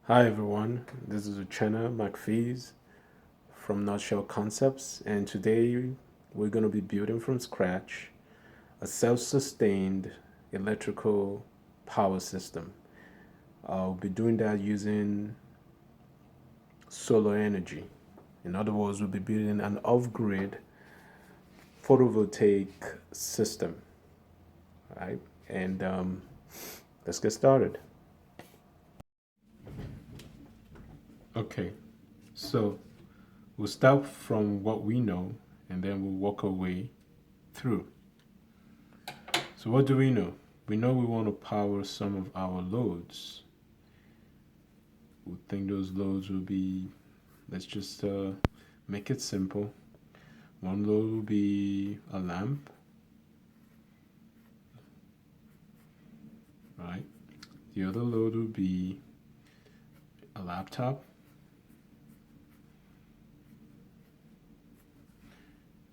Hi everyone, this is Uchenna McPhees from Nutshell Concepts, and today we're going to be building from scratch a self-sustained electrical power system. I'll be doing that using solar energy. In other words, we'll be building an off-grid photovoltaic system, right? And let's get started. Okay, so we'll start from what we know and then we'll work our way through. So what do we know? We know we want to power some of our loads. We think those loads will be, let's just make it simple. One load will be a lamp, right? The other load will be a laptop.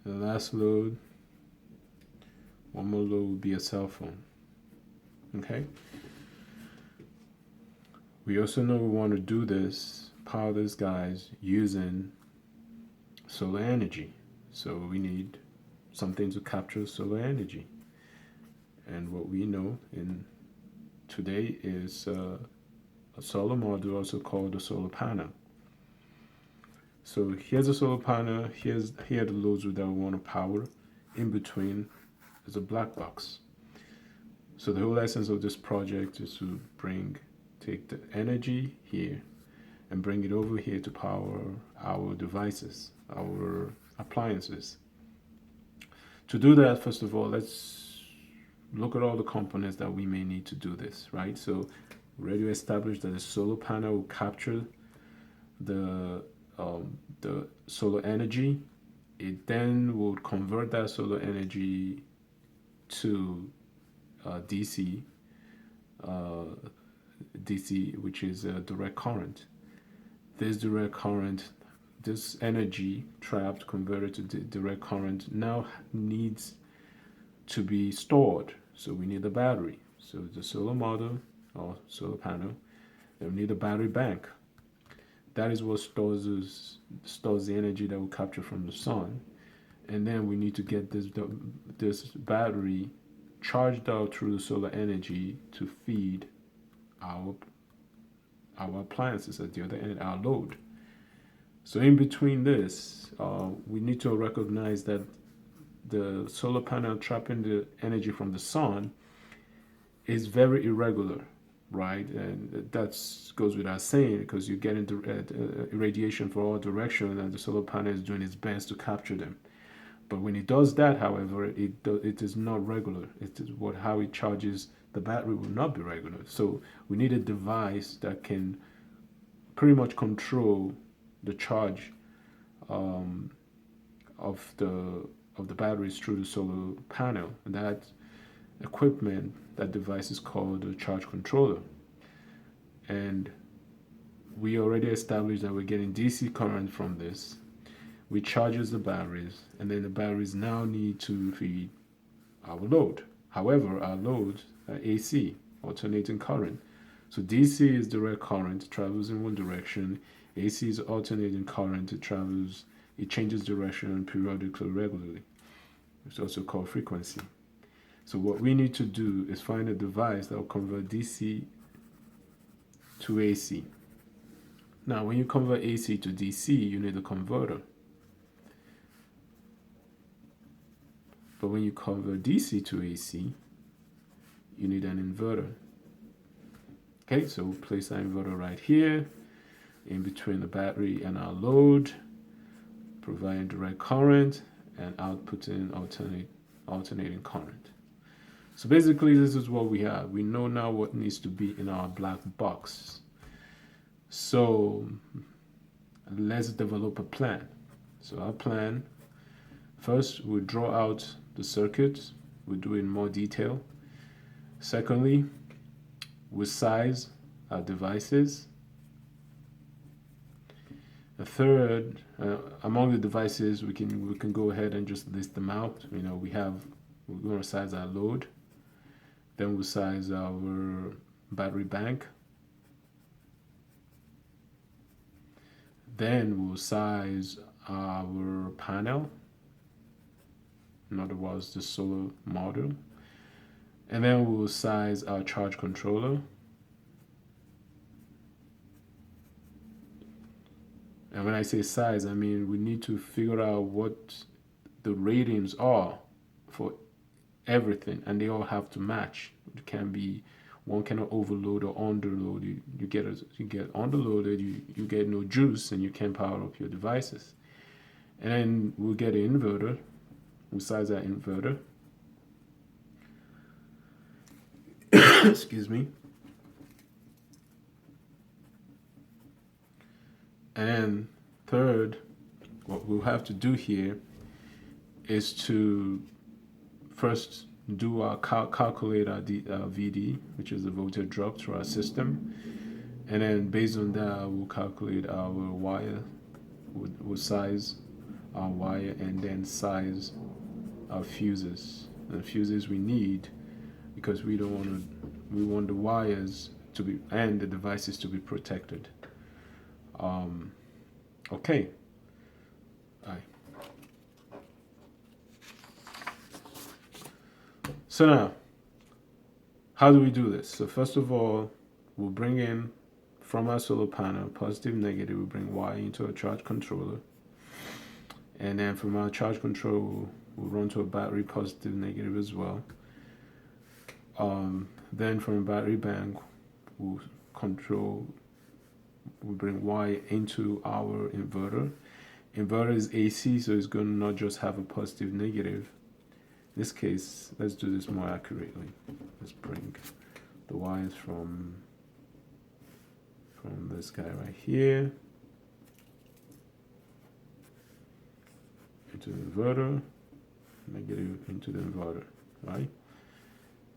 The last load, one more load will be a cell phone. Okay? We also know we want to do this, power these guys using solar energy. So we need something to capture solar energy. And what we know in today is a solar module, also called a solar panel. So here's a solar panel, here are the loads that we want to power. In between is a black box. So the whole essence of this project is to take the energy here and bring it over here to power our devices, our appliances. To do that, first of all, let's look at all the components that we may need to do this, right? So we already established that the solar panel will capture the solar energy. It then will convert that solar energy to DC, DC, which is a direct current. This direct current, this energy trapped, converted to direct current, now needs to be stored. So we need a battery. So the solar model or solar panel, then we need a battery bank. That is what stores the energy that we capture from the sun, and then we need to get this battery charged out through the solar energy to feed our appliances at the other end, our load. So in between this, we need to recognize that the solar panel trapping the energy from the sun is very irregular, right? And that goes without saying because you get into irradiation for all directions, and the solar panel is doing its best to capture them. But when it does that, however, it is not regular. It is how it charges the battery will not be regular. So we need a device that can pretty much control the charge um, of the batteries through the solar panel. And that equipment, that device is called a charge controller. And we already established that we're getting DC current from this, which charges the batteries, and then the batteries now need to feed our load. However, our load are AC, alternating current. So DC is direct current, travels in one direction. AC is alternating current, it changes direction periodically, regularly. It's also called frequency. So what we need to do is find a device that will convert DC to AC. Now, when you convert AC to DC, you need a converter. But when you convert DC to AC, you need an inverter. Okay, so we'll place our inverter right here in between the battery and our load, providing direct current and outputting alternating current. So basically, this is what we have. We know now what needs to be in our black box. So let's develop a plan. So our plan, first, we'll draw out the circuit. We'll do it in more detail. Secondly, we'll size our devices. The third, among the devices, we can go ahead and just list them out. We're going to size our load. Then we'll size our battery bank. Then we'll size our panel, in other words, the solar module. And then we'll size our charge controller. And when I say size, I mean we need to figure out what the ratings are for everything, and they all have to match. It can be one cannot overload or underload. You get underloaded, you get no juice, and you can't power up your devices. And then we'll get an inverter. We'll size that inverter. Excuse me. And then third, what we'll have to do here is to first do our calculate our VD, which is the voltage drop to our system, and then based on that we'll calculate our wire. We'll size our wire and then size our fuses. And the fuses we need, because we want the wires to be and the devices to be protected. Okay. All right. So now, how do we do this? So first of all, we'll bring in from our solar panel, positive, negative, we bring Y into a charge controller. And then from our charge controller, we'll run to a battery, positive, negative as well. Then from a battery bank, we'll bring Y into our inverter. Inverter is AC, so it's going to not just have a positive, negative. In this case, let's do this more accurately. Let's bring the wires from this guy right here into the inverter, negative into the inverter, right?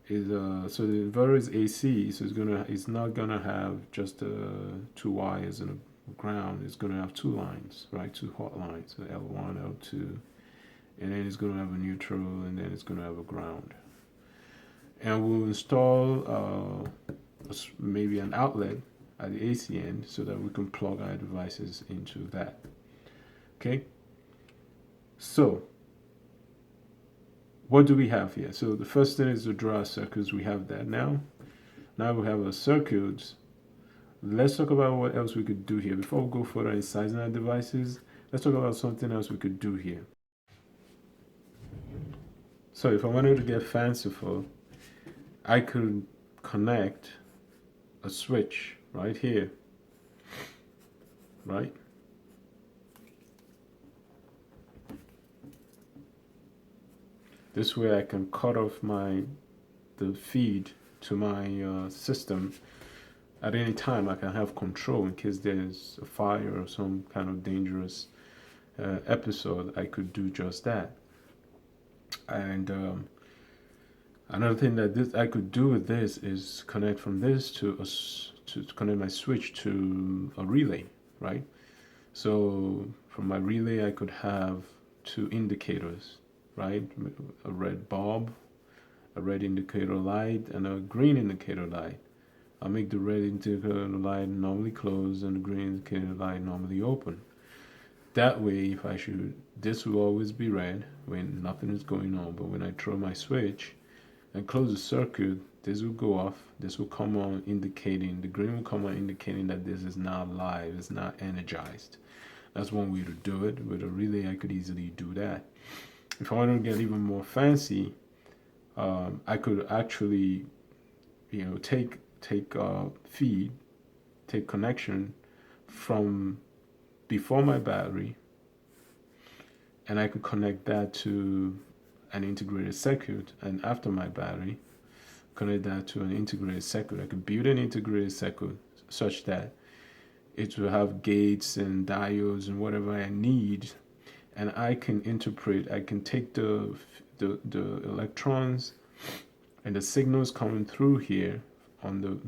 So the inverter is AC, so it's not gonna have just two wires and a ground. It's gonna have two lines, right? Two hot lines, so L1, L2, and then it's gonna have a neutral, and then it's gonna have a ground. And we'll install maybe an outlet at the AC end so that we can plug our devices into that. Okay. So what do we have here? So the first thing is to draw circuits. We have that now. Now we have our circuits. Let's talk about what else we could do here. Before we go further in sizing our devices, let's talk about something else we could do here. So if I wanted to get fanciful, I could connect a switch right here, right? This way I can cut off the feed to my system at any time. I can have control in case there's a fire or some kind of dangerous episode. I could do just that. And another thing that I could do with this is connect from this to connect my switch to a relay, right? So from my relay I could have two indicators, right? A red bulb, a red indicator light, and a green indicator light. I'll make the red indicator light normally closed and the green indicator light normally open. That way, this will always be red when nothing is going on, but when I throw my switch and close the circuit, this will go off, this will come on indicating, the green will come on indicating that this is now live, it's not energized. That's one way to do it. With a relay, I could easily do that. If I want to get even more fancy, I could actually, take connection from before my battery, and I could connect that to an integrated circuit, and after my battery, connect that to an integrated circuit. I could build an integrated circuit such that it will have gates and diodes and whatever I need, and I can take the electrons and the signals coming through here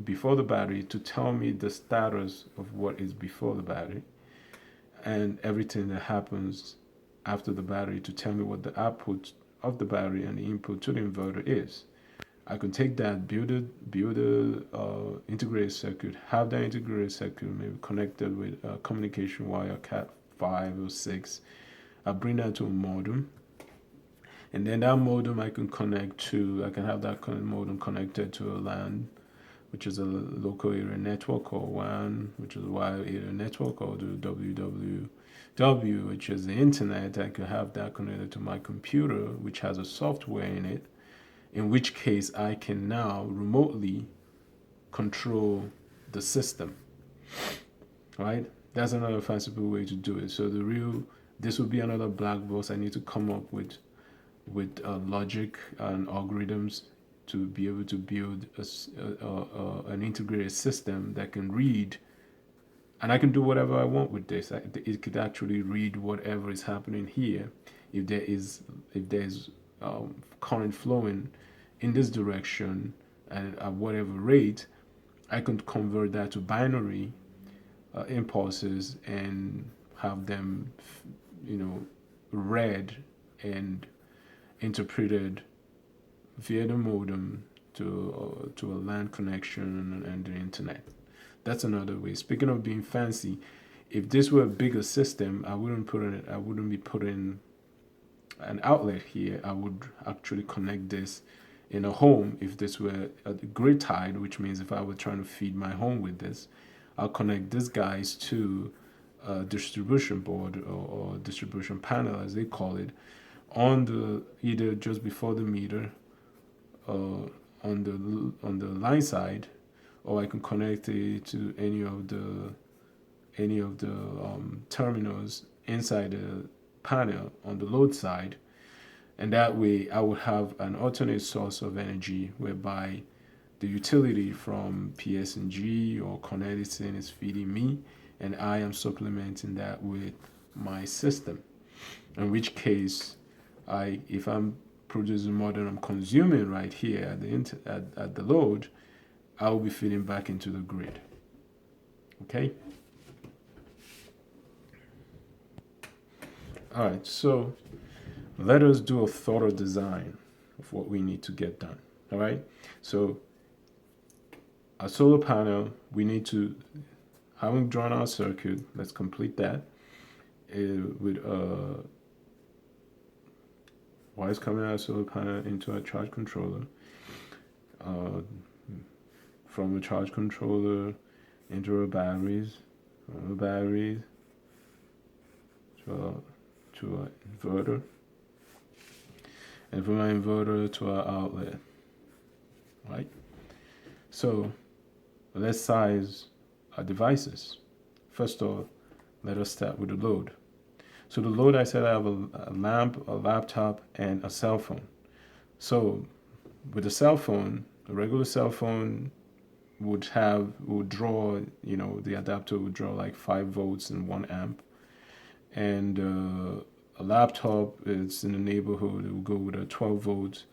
before the battery to tell me the status of what is before the battery, and everything that happens after the battery to tell me what the output of the battery and the input to the inverter is. I could take that, build a integrated circuit, have that integrated circuit maybe connected with a communication wire, Cat 5 or 6. I bring that to a modem, and then that modem I can connect to. I can have that modem connected to a LAN, which is a local area network, or WAN, which is a wide area network, or the WWW, which is the internet. I could have that connected to my computer, which has a software in it, in which case I can now remotely control the system, right? That's another fanciful way to do it. So this would be another black box I need to come up with logic and algorithms to be able to build an integrated system that can read, and I can do whatever I want with this. It could actually read whatever is happening here. If there's current flowing in this direction and at whatever rate, I can convert that to binary impulses and have them, read and interpreted via the modem to a LAN connection and the internet. That's another way. Speaking of being fancy, if this were a bigger system, I wouldn't be putting an outlet here. I would actually connect this in a home. If this were a grid tied, which means if I were trying to feed my home with this, I'll connect these guys to a distribution board, or distribution panel as they call it, on the either just before the meter, on the line side, or I can connect it to any of the terminals inside the panel on the load side, and that way I would have an alternate source of energy whereby the utility from PS&G or Con Edison is feeding me, and I am supplementing that with my system. In which case, if I'm producing more than I'm consuming right here at the load, I will be feeding back into the grid. Okay. All right. So let us do a thorough design of what we need to get done. All right. So a solar panel, we need to, having drawn our circuit, let's complete that with wires coming out of solar panel into a charge controller, from a charge controller into our batteries, from the batteries to an inverter, and from our inverter to our outlet, right? So let's size our devices. First of all, let us start with the load. So the load, I said I have a lamp, a laptop, and a cell phone. So with a cell phone, a regular cell phone would draw, the adapter would draw like 5 volts and 1 amp. And a laptop is in the neighborhood, it will go with a 12 volts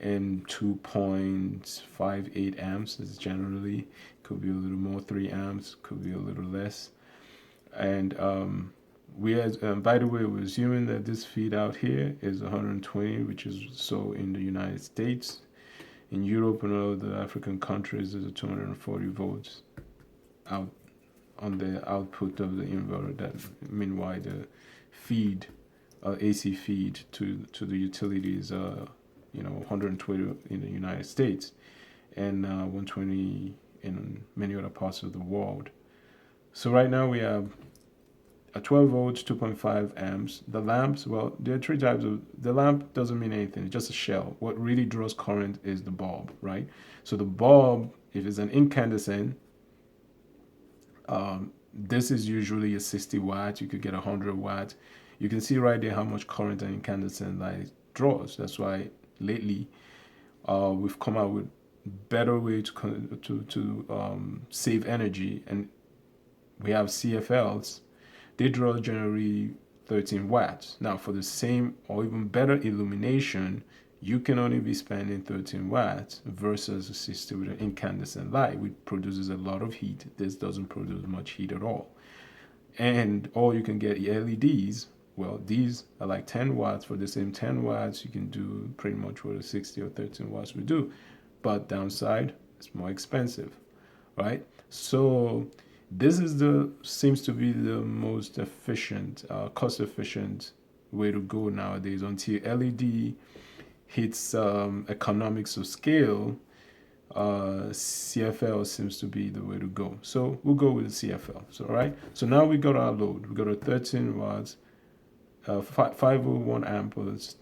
and 2.58 amps is generally. Could be a little more, 3 amps, could be a little less. And by the way, we're assuming that this feed out here is 120, which is so in the United States. In Europe and all the African countries, there's a 240 volts out on the output of the inverter. That meanwhile the feed, AC feed to the utilities, 120 in the United States, and 120 in many other parts of the world. So right now we have a 12 volts, 2.5 amps. The lamps, well, there are 3 types of, the lamp doesn't mean anything, it's just a shell. What really draws current is the bulb, right? So the bulb, if it's an incandescent, this is usually a 60 watt. You could get 100 watt. You can see right there how much current an incandescent light draws. That's why lately we've come out with better way to save energy, and we have CFLs. They draw generally 13 watts. Now, for the same or even better illumination, you can only be spending 13 watts versus a system with an incandescent light, which produces a lot of heat. This doesn't produce much heat at all. And or you can get LEDs. Well, these are like 10 watts. For the same 10 watts, you can do pretty much what a 60 or 13 watts would do. but downside, it's more expensive, right? So this is the seems to be the most efficient, cost efficient way to go nowadays. Until LED hits economics of scale, CFL seems to be the way to go. So we'll go with CFL. So all right. So now we got our load. We got a 13 watts, 501 amperes,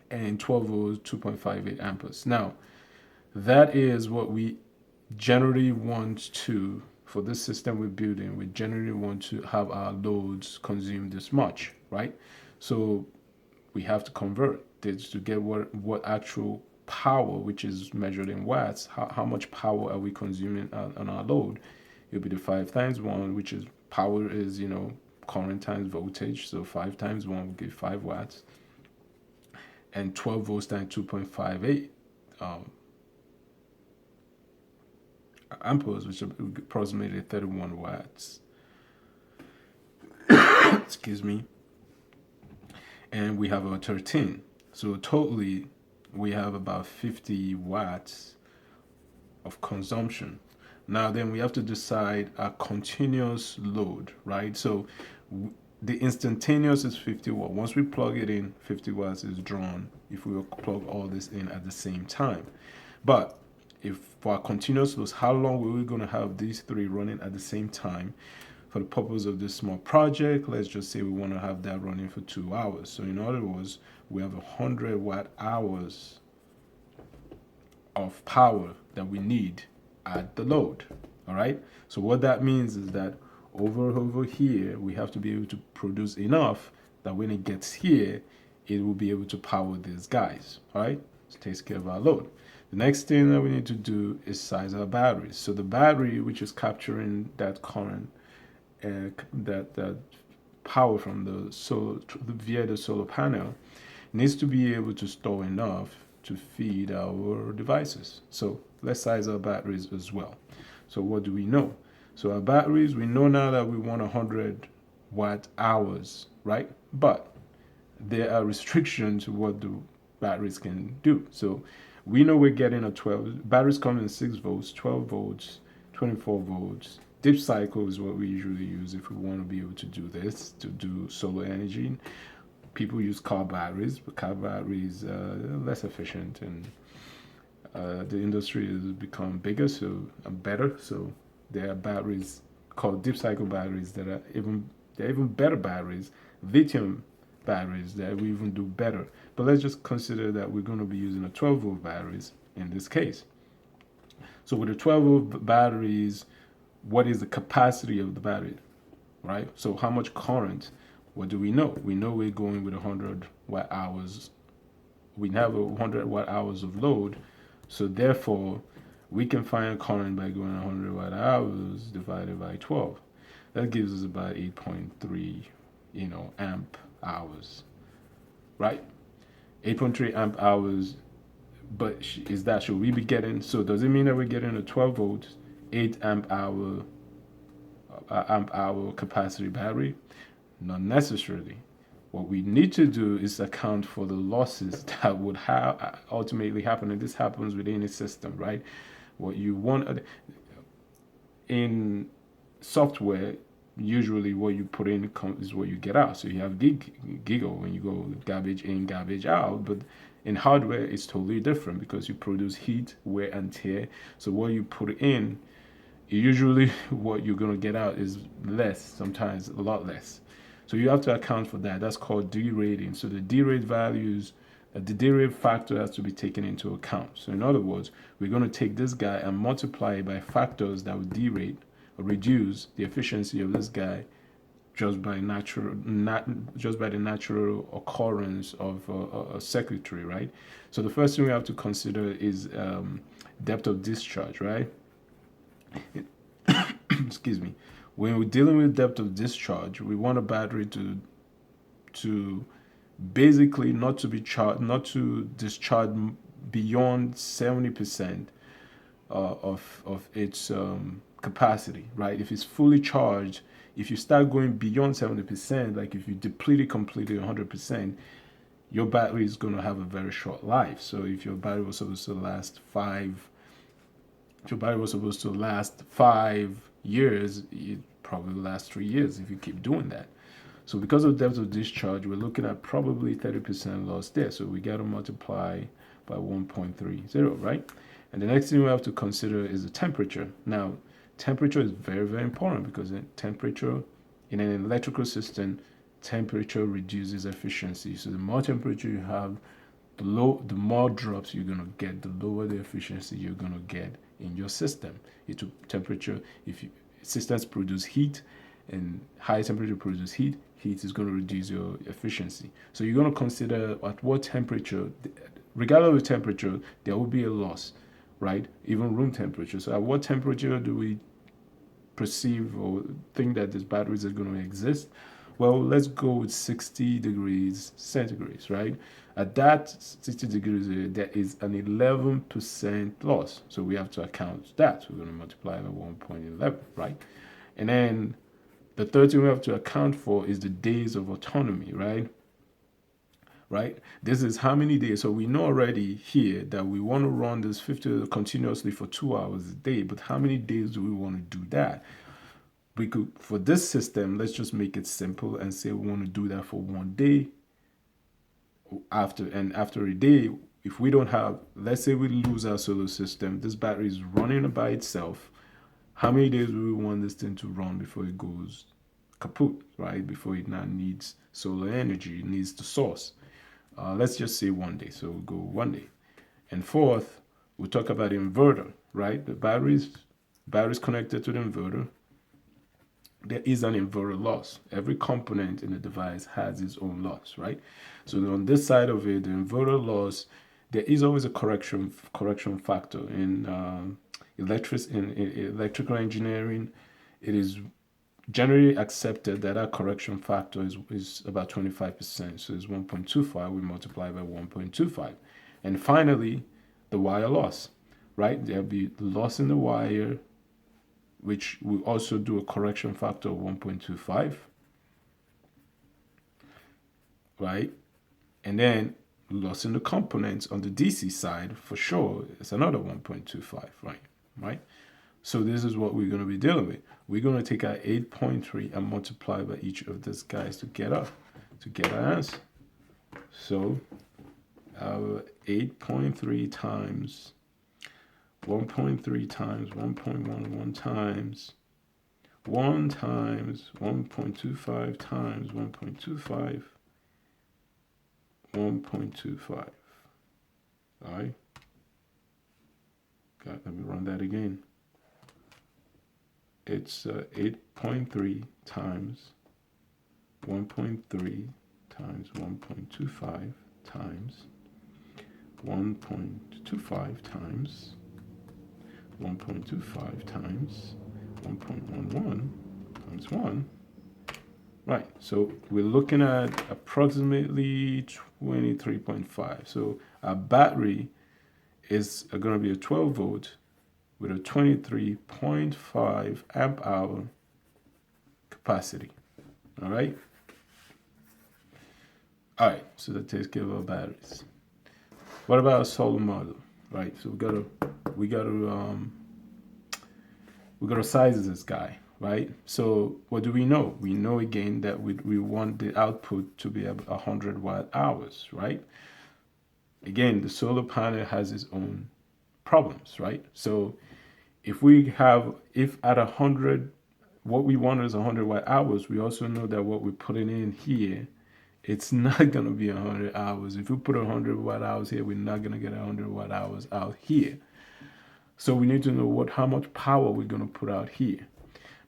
and 12 volts, 2.58 amperes. Now that is what we generally want to, for this system we're building, we generally want to have our loads consume this much, right? So we have to convert this to get what actual power, which is measured in watts, how much power are we consuming on our load. It'll be the 5 times 1, which is power is, current times voltage. So 5 times 1 will give 5 watts. And 12 volts times 2.58 amperes, which are approximately 31 watts. Excuse me. And we have a 13. So totally, we have about 50 watts of consumption. Now then we have to decide a continuous load, right? So the instantaneous is 50 watts. Once we plug it in, 50 watts is drawn if we plug all this in at the same time. But if for our continuous loads, how long are we going to have these three running at the same time? For the purpose of this small project, let's just say we want to have that running for 2 hours. So in other words, we have 100 watt hours of power that we need at the load. All right. So what that means is that over here, we have to be able to produce enough that when it gets here, it will be able to power these guys. All right. So it takes care of our load. The next thing that we need to do is size our batteries. So the battery, which is capturing that current, that power from the solar via the solar panel, needs to be able to store enough to feed our devices. So let's size our batteries as well. So what do we know? So our batteries, we know now that we want 100 watt hours, right? But there are restrictions to what the batteries can do. So we know we're getting a 12, batteries come in 6 volts, 12 volts, 24 volts. Dip cycle is what we usually use if we want to be able to do this, to do solar energy. People use car batteries, but car batteries are less efficient, and the industry has become bigger, so better. So there are batteries called deep cycle batteries that are even better batteries, lithium batteries that we even do better. But let's just consider that we're going to be using a 12 volt batteries in this case. So with the 12 volt batteries, what is the capacity of the battery, right? So how much current? What do we know? We know we're going with 100 watt hours. We have 100 watt hours of load. So therefore, we can find current by going 100 watt hours divided by 12. That gives us about 8.3, amp hours, right? 8.3 amp hours. But should we be getting, so does it mean that we're getting a 12 volt, 8 amp hour capacity battery? Not necessarily. What we need to do is account for the losses that would ultimately happen, and this happens with any system, right? What you want in software, usually what you put in is what you get out. So you have giggle when you go garbage in, garbage out, but in hardware, it's totally different because you produce heat, wear, and tear. So what you put in, usually what you're going to get out is less, sometimes a lot less. So you have to account for that. That's called derating. So the derate values, the derate factor has to be taken into account. So in other words, we're going to take this guy and multiply it by factors that will derate or reduce the efficiency of this guy just by the natural occurrence of a circuitry, right? So the first thing we have to consider is depth of discharge, right? Excuse me. When we're dealing with depth of discharge, we want a battery to basically not to discharge beyond 70% of its capacity, right? If it's fully charged, if you start going beyond 70%, like if you deplete it completely 100%, your battery is going to have a very short life. So if your battery was supposed to last if your battery was supposed to last 5 years, it probably lasts 3 years if you keep doing that. So because of depth of discharge, we're looking at probably 30% loss there. So we got to multiply by 1.30, right? And the next thing we have to consider is the temperature. Now, temperature is very, very important because temperature in an electrical system, temperature reduces efficiency. So the more temperature you have, the more drops you're gonna get, the lower the efficiency you're gonna get in your system. Temperature, if systems produce heat and high temperature produce heat, heat is going to reduce your efficiency. So you're going to consider at what temperature, regardless of temperature, there will be a loss, right? Even room temperature. So at what temperature do we perceive or think that these batteries are going to exist? Well, let's go with 60 degrees centigrade, right? At that 60 degrees, there is an 11% loss. So we have to account that. So we're going to multiply by 1.11, right? And then the third thing we have to account for is the days of autonomy, right? Right? This is how many days. So we know already here that we want to run this 50 continuously for 2 hours a day. But how many days do we want to do that? We could, for this system, let's just make it simple and say we want to do that for 1 day. After a day, if we don't have, let's say we lose our solar system, this battery is running by itself. How many days do we want this thing to run before it goes kaput, right? Before it now needs solar energy, it needs the source. Let's just say 1 day. So we'll go 1 day. And fourth, we'll talk about the inverter, right? The batteries connected to the inverter. There is an inverter loss. Every component in the device has its own loss, right? So on this side of it, the inverter loss, there is always a correction factor in electrical engineering. It is generally accepted that our correction factor is about 25%. So it's 1.25. We multiply by 1.25. And finally, the wire loss, right? There'll be loss in the wire, which we also do a correction factor of 1.25, right? And then loss in the components on the DC side, for sure, it's another 1.25, right? So this is what we're going to be dealing with. We're going to take our 8.3 and multiply by each of these guys to get our answer. So our 8.3 times 1.3 times 1.11 times 1 times 1.25 times 1.25 1.25. All right. Let me run that again. It's 8.3 times 1.3 times 1.25 times 1.25 times 1.25 times 1.11 times 1. Right, so we're looking at approximately 23.5. So our battery is going to be a 12 volt with a 23.5 amp hour capacity. All right. All right, so that takes care of our batteries. What about a solar model? Right, so we gotta size this guy, right? So what do we know? We know again that we want the output to be 100 watt hours, right? Again, the solar panel has its own problems, right? So if at 100, what we want is 100 watt hours, we also know that what we're putting in here, it's not going to be 100 hours. If we put 100 watt hours here, we're not going to get 100 watt hours out here. So we need to know how much power we're going to put out here.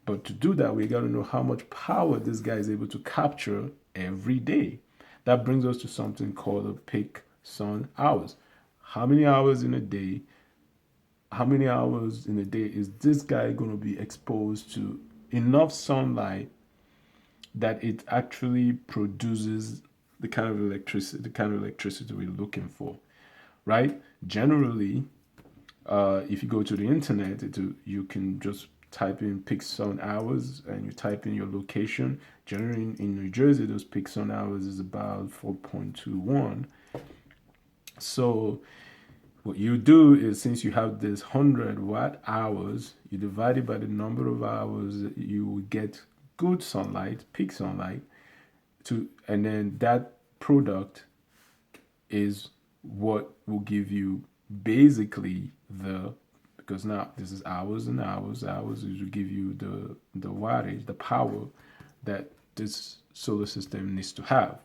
But to do that, we got to know how much power this guy is able to capture every day. That brings us to something called the peak sun hours. How many hours in a day is this guy going to be exposed to enough sunlight that it actually produces the kind of electricity we're looking for, right? Generally, if you go to the internet, you can just type in peaks on hours and you type in your location. Generally in New Jersey, those peaks on hours is about 4.21. So what you do is, since you have this 100 watt hours, you divide it by the number of hours that you will get good sunlight, peak sunlight, and then that product is what will give you basically because now this is hours and hours is will give you the wattage, the power that this solar system needs to have.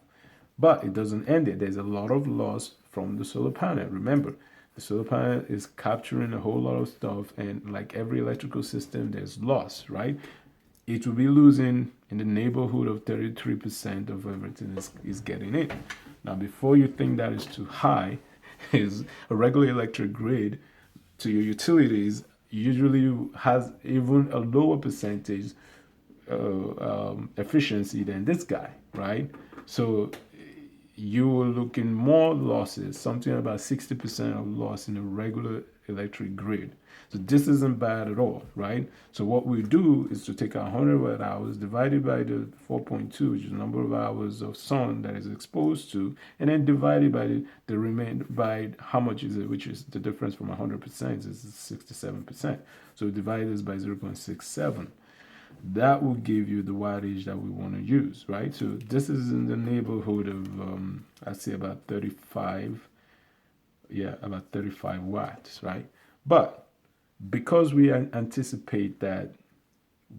But it doesn't end there. There's a lot of loss from the solar panel. Remember, the solar panel is capturing a whole lot of stuff, and like every electrical system, there's loss, right? It will be losing in the neighborhood of 33% of everything is getting in. Now, before you think that is too high, is a regular electric grid to your utilities usually has even a lower percentage efficiency than this guy, right? So you will look in more losses, something about 60% of loss in a regular electric grid. So this isn't bad at all, right? So what we do is to take our 100 watt hours divided by the 4.2, which is the number of hours of sun that is exposed to, and then divided by the remainder by how much is it, which is the difference from 100% is 67%. So divide this by 0.67. That will give you the wattage that we want to use, right? So this is in the neighborhood of, I'd say about 35, about 35 watts, right? But because we anticipate that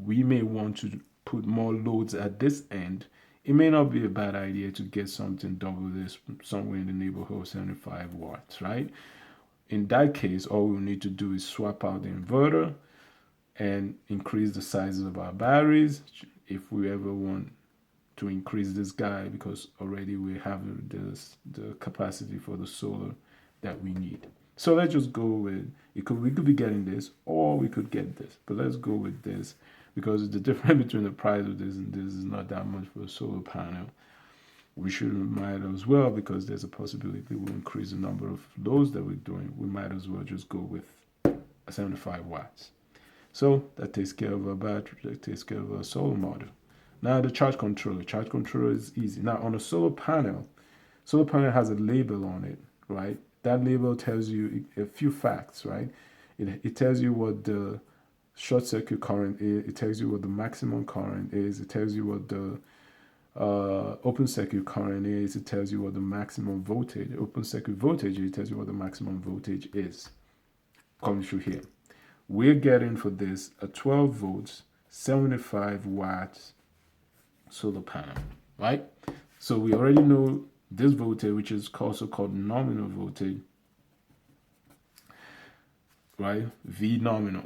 we may want to put more loads at this end, it may not be a bad idea to get something double this, somewhere in the neighborhood of 75 watts, right? In that case, all we need to do is swap out the inverter and increase the sizes of our batteries if we ever want to increase this guy, because already we have the capacity for the solar that we need. So let's just go with we could be getting this, or we could get this, but let's go with this because the difference between the price of this and this is not that much for a solar panel. We should might as well, because there's a possibility we'll increase the number of loads that we're doing. We might as well just go with 75 watts. So that takes care of our battery, that takes care of our solar module. Now the charge controller. Charge controller is easy. Now on a solar panel has a label on it, right? That label tells you a few facts, right? It tells you what the short circuit current is. It tells you what the maximum current is. It tells you what the open circuit current is. It tells you what the maximum voltage, open circuit voltage, it tells you what the maximum voltage is. Coming through here. We're getting for this a 12 volts, 75 watts solar panel, right? So we already know this voltage, which is also called nominal voltage, right? V nominal.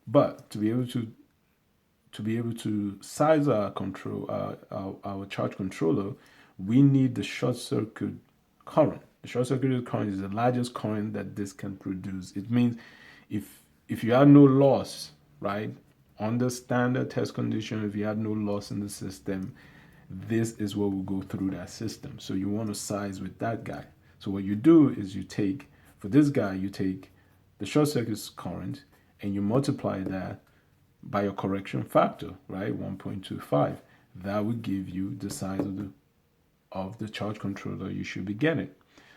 But to be able to size our our charge controller, we need the short circuit current. The short circuit current is the largest current that this can produce. It means if you had no loss, right, under standard test condition, if you had no loss in the system, this is what will go through that system. So you want to size with that guy. So what you do is for this guy, you take the short circuit current and you multiply that by your correction factor, right, 1.25. That will give you the size of the charge controller you should be getting.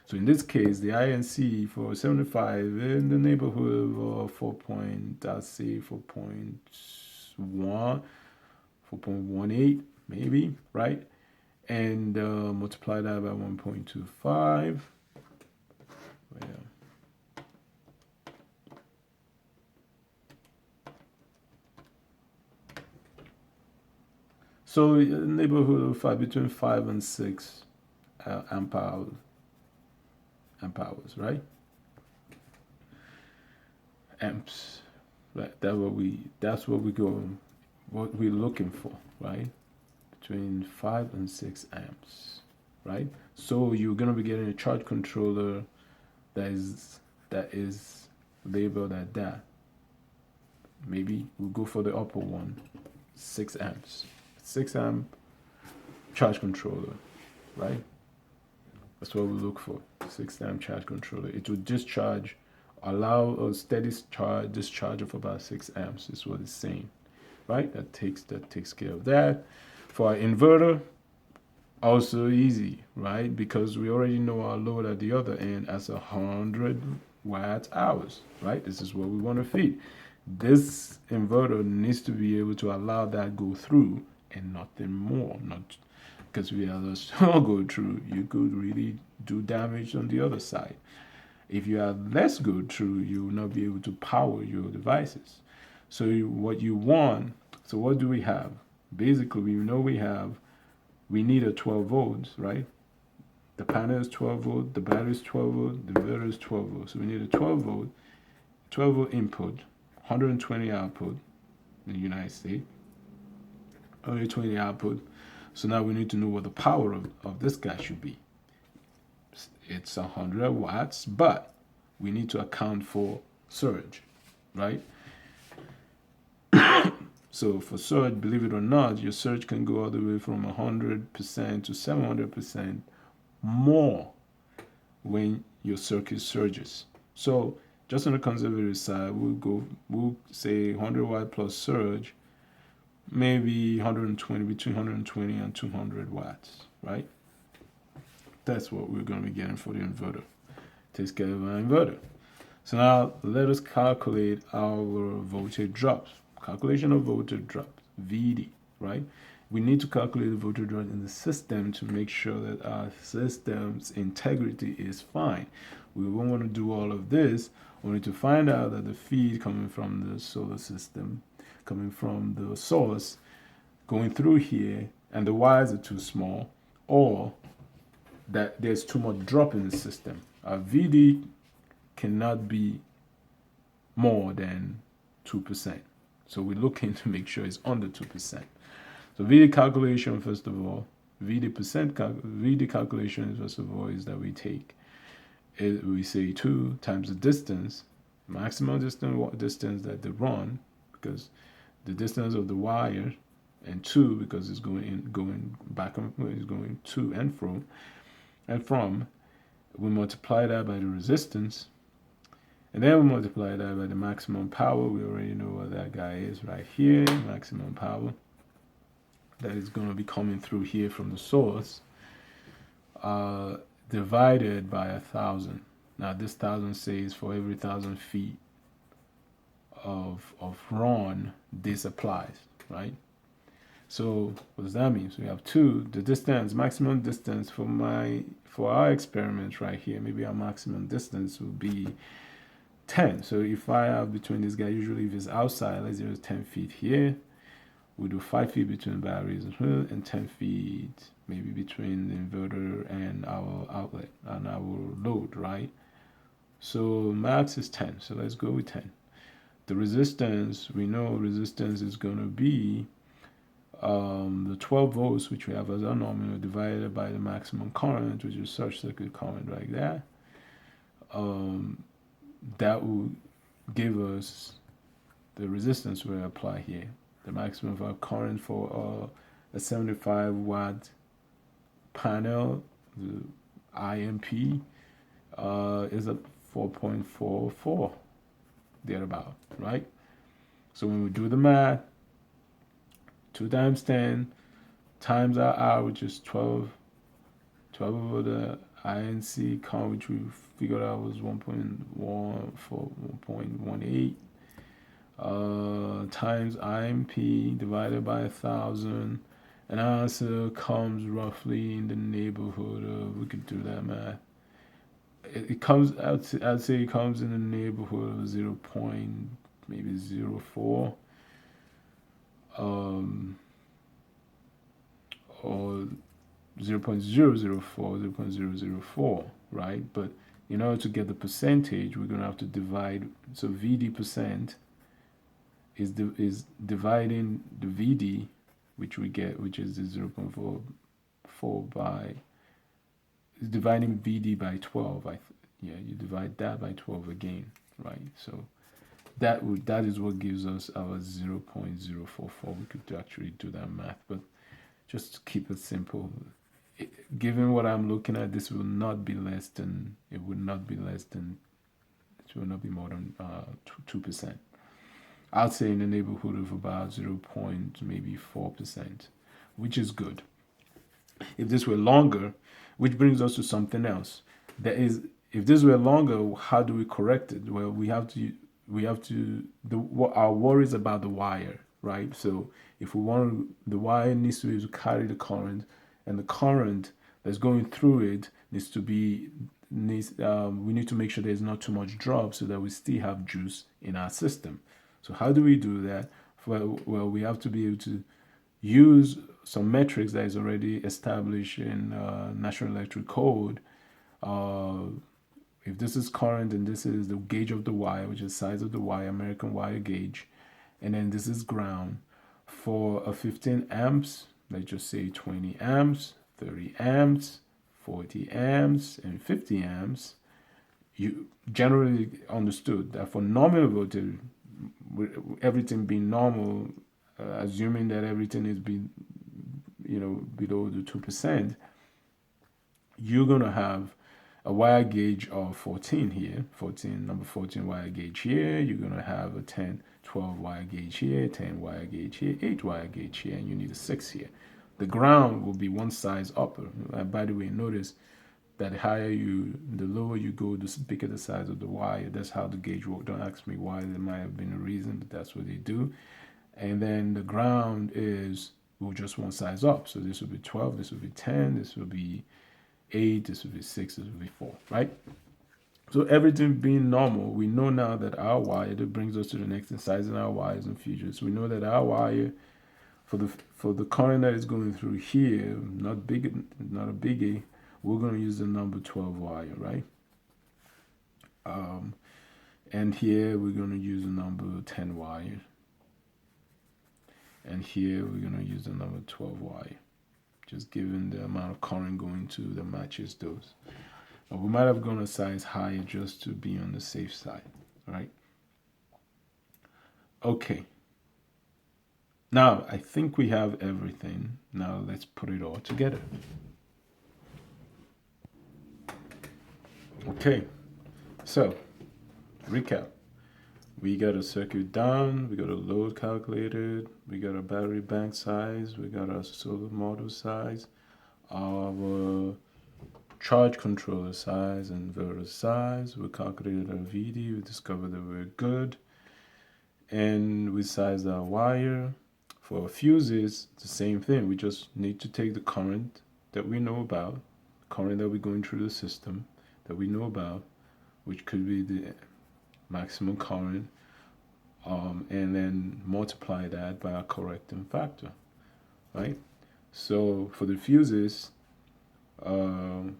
So in this case, the INC for 75 in the neighborhood of 4.18 maybe, right? And multiply that by 1.25. Well, so neighborhood of between 5 and 6 amp hours, right? Amps. Right. That's what we're looking for, right? Between 5 and 6 amps, right? So you're gonna be getting a charge controller that is labeled at that. Maybe we'll go for the upper one, 6 amps. 6 amp charge controller, right? That's what we look for. 6 amp charge controller. It will discharge allow a steady discharge of about 6 amps is what it's saying, right? That takes care of that. For our inverter, also easy, right? Because we already know our load at the other end as 100 watt hours, right? This is what we want to feed. This inverter needs to be able to allow that go through and nothing more. Not because we are just go through, you could really do damage on the other side. If you have less go through, you will not be able to power your devices. So what you want, so what do we have? Basically, we know we need a 12 volts, right? The panel is 12 volt, the battery is 12 volt, the inverter is 12 volt. So we need a 12 volt input, 120 output in the United States, 120 output. So now we need to know what the power of this guy should be. It's 100 watts, but we need to account for surge, right? So for surge, believe it or not, your surge can go all the way from 100% to 700% more when your circuit surges. So just on the conservative side, we'll say 100 watt plus surge, maybe 120, between 120 and 200 watts, right? That's what we're going to be getting for the inverter. Takes care of our inverter. So now let us calculate our voltage drops. Calculation of voltage drops, VD, right? We need to calculate the voltage drop in the system to make sure that our system's integrity is fine. We won't want to do all of this only to find out that the feed coming from the solar system, coming from the source, going through here, and the wires are too small, or that there's too much drop in the system. Our VD cannot be more than 2%. So we're looking to make sure it's under 2%. So VD calculation, first of all, VD calculation, first of all, is that we take, we say 2 times the distance, maximum distance that they run, because the distance of the wire, and 2 because it's going back and it's going to and from, we multiply that by the resistance, and then we multiply that by the maximum power. We already know what that guy is right here, maximum power. That is going to be coming through here from the source, divided by 1,000. Now this 1,000 says for every 1,000 feet of run, this applies, right? So what does that mean? So we have 2, the distance, maximum distance for our experiment right here, maybe our maximum distance will be 10. So if I have between this guy, usually if it's outside, let's say it's 10 feet here, we do 5 feet between batteries as well, and 10 feet maybe between the inverter and our outlet and our load, right? So max is 10. So let's go with 10. The resistance, we know resistance is going to be the 12 volts, which we have as our nominal, divided by the maximum current, which is short circuit current like that. That will give us the resistance we apply here. The maximum of our current for a 75 watt panel, the IMP, is at 4.44, thereabout, right? So when we do the math, 2 times 10 times our R, which is 12 over the INC count, which we figured out was 1.18, times IMP divided by 1,000, and our answer comes roughly in the neighborhood of, we could do that math. It comes, I'd say it comes in the neighborhood of 0. Maybe 0.4, or 0.004, 0.004, right? But in order to get the percentage, we're going to have to divide. So VD percent is dividing the VD, which we get, which is the 0.44 by, is dividing VD by 12. Yeah, you divide that by 12 again, right? So that is what gives us our 0.044. We could actually do that math, but just to keep it simple, given what I'm looking at, this will not be less than, it would not be less than It will not be more than 2%. I'd say in the neighborhood of about 0. Maybe 4%, which is good. If this were longer, which brings us to something else. There is, if this were longer, how do we correct it? Well, our worries about the wire, right? So if we want, the wire needs to be able to carry the current, and the current that's going through it needs to be we need to make sure there's not too much drop so that we still have juice in our system. So how do we do that? Well, we have to be able to use some metrics that is already established in National Electric Code. If this is current and this is the gauge of the wire, which is size of the wire, American wire gauge, and then this is ground. For a 15 amps, let's just say 20 amps, 30 amps, 40 amps, and 50 amps, you generally understood that for nominal voltage, everything being normal, assuming that everything is below the 2%, you're gonna have a wire gauge of 14 here, number 14 wire gauge here. You're gonna have a 10, 12 wire gauge here, 10 wire gauge here, 8 wire gauge here, and you need a 6 here. The ground will be one size upper. By the way, notice that the lower you go, the bigger the size of the wire. That's how the gauge works. Don't ask me why. There might have been a reason, but that's what they do. And then the ground is just one size up. So this will be 12, this will be 10, this will be 8, this will be 6, this will be 4, right? So everything being normal, we know now that our wire, that brings us to the next size in our wires and features. We know that our wire, for the current that is going through here, not a biggie, we're going to use the number 12 wire, right? And here we're going to use the number 10 wire. And here we're going to use the number 12 wire, just given the amount of current going to that matches those. We might have gone a size higher just to be on the safe side, right? Okay. Now, I think we have everything. Now let's put it all together. Okay, so recap. We got a circuit done, we got a load calculated, we got a battery bank size, we got a solar module size, our charge controller size, inverter size. We calculated our VD, we discovered that we're good, and we sized our wire. For our fuses, it's the same thing. We just need to take the current that we know about, current that we're going through the system that we know about, which could be the maximum current, and then multiply that by a correcting factor, right? So for the fuses, that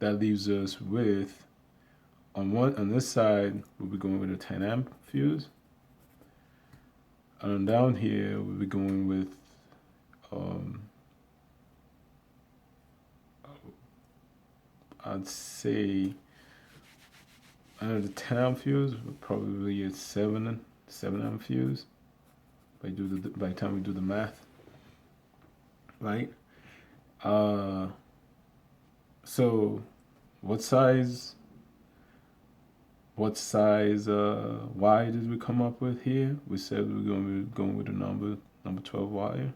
leaves us with, on this side, we'll be going with a 10 amp fuse. And down here, we'll be going with I'd say the 10 amp fuse would probably a 7 amp fuse by the time we do the math, right? So what size wire did we come up with here? We said we're going to be going with the number 12 wire.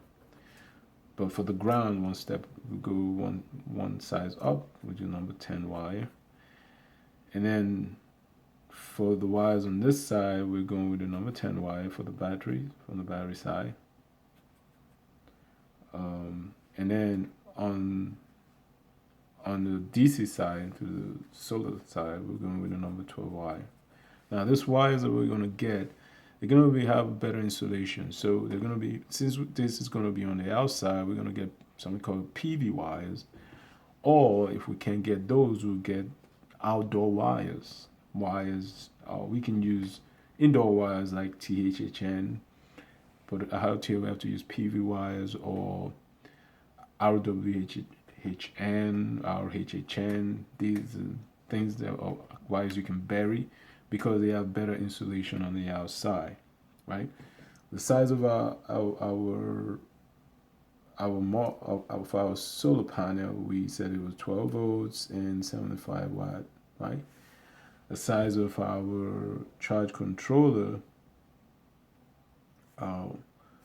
But for the ground, one step, we go one size up, we do number 10 wire. And then for the wires on this side, we're going with the number 10 wire for the battery, from the battery side. And then on the DC side, to the solar side, we're going with the number 12 wire. Now, this wires that we're going to get, they're going to have better insulation. So they're going to be, since this is going to be on the outside, we're going to get something called PV wires. Or if we can't get those, we'll get outdoor wires. We can use indoor wires like THHN, but out here we have to use PV wires or RWHN, RHHN. These are things that are wires you can bury because they have better insulation on the outside, right? The size of our solar panel, we said it was 12 volts and 75 watt, right? The size of our charge controller, uh,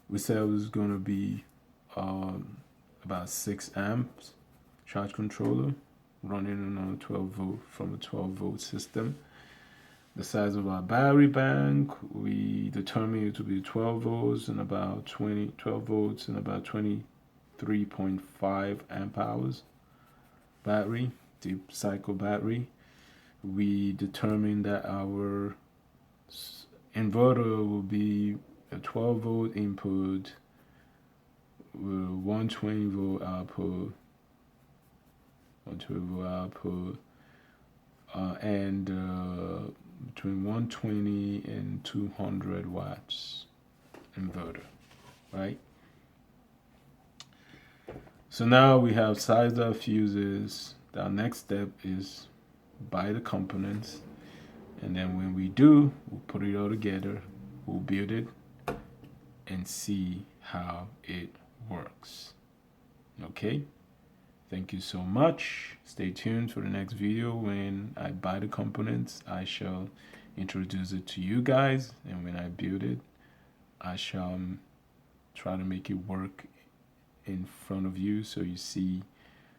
we said it was going to be about 6 amps charge controller running on a 12 volt from a 12 volt system. The size of our battery bank, we determined it to be 12 volts and about 12 volts and about 23.5 amp hours battery, deep cycle battery. We determined that our inverter will be a 12 volt input with 120 volt output, and between 120 and 200 watts inverter, right? So now we have sized our fuses. Our next step is buy the components, and then when we do, we'll put it all together, we'll build it, and see how it works. Okay? Thank you so much. Stay tuned for the next video. When I buy the components, I shall introduce it to you guys, and when I build it, I shall try to make it work in front of you so you see